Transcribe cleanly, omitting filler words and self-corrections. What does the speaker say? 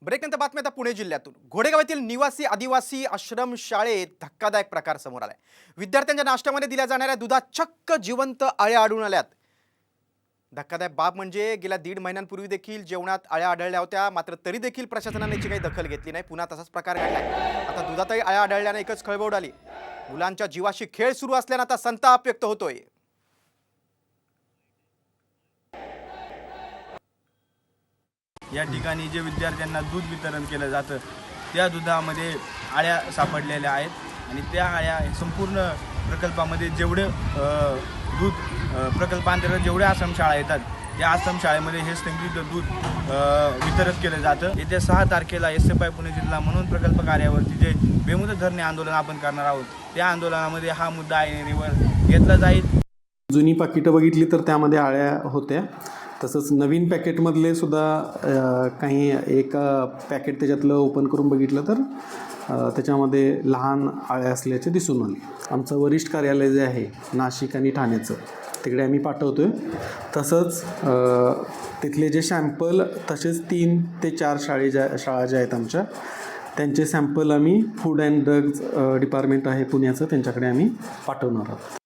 ब्रेकनंतर बातमी आता पुणे जिल्ह्यातून घोडेगाव येथील निवासी आदिवासी आश्रम शाळेत धक्कादायक प्रकार समोर आलाय। विद्यार्थ्यांच्या नाश्त्यामध्ये दिल्या जाणाऱ्या दुधात चक्क जिवंत अळ्या आढळून आल्यात। धक्कादायक बाब म्हणजे गेल्या 1.5 महिन्यांपूर्वी देखील जेवणात अळ्या आढळल्या होत्या, मात्र तरी देखील प्रशासनाने याची काही दखल घेतली नाही। पुन्हा तसाच प्रकार घडलाय। आता दुधातही अळ्या आढळल्याने एकच खळबळ उडाली। मुलांच्या जीवाशी खेळ सुरू असल्याने आता संताप व्यक्त होतोय। या ठिकाणी जे विद्यार्थ्यांना दूध वितरण केलं जातं त्या दुधामध्ये अळ्या सापडलेल्या आहेत आणि त्या अळ्या संपूर्ण प्रकल्पामध्ये जेवढे दूध प्रकल्पांतर्गत जेवढे आश्रमशाळा येतात त्या आश्रमशाळेमध्ये हे संगीत दूध वितरित केलं जातं। येत्या 6 तारखेला SFI पुणे जिल्हा म्हणून प्रकल्प कार्यावरती जे बेमुदत धरणे आंदोलन आपण करणार आहोत त्या आंदोलनामध्ये हा मुद्दा ऐरणीवर घेतला जाईल। जुनी पाकिटं बघितली तर त्यामध्ये अळ्या होत्या। तसंच नवीन पॅकेटमधले सुद्धा काही एक पॅकेट त्याच्यातलं ओपन करून बघितलं तर त्याच्यामध्ये लहान अळ्या असल्याचे दिसून आले। आमचं वरिष्ठ कार्यालय जे आहे नाशिक आणि ठाण्याचं तिकडे आम्ही पाठवतो आहे। तसंच तिथले जे सॅम्पल तसेच 3 ते 4 शाळा ज्या आहेत आमच्या त्यांचे सॅम्पल आम्ही फूड अँड ड्रग्ज डिपार्टमेंट आहे पुण्याचं त्यांच्याकडे आम्ही पाठवणार आहोत।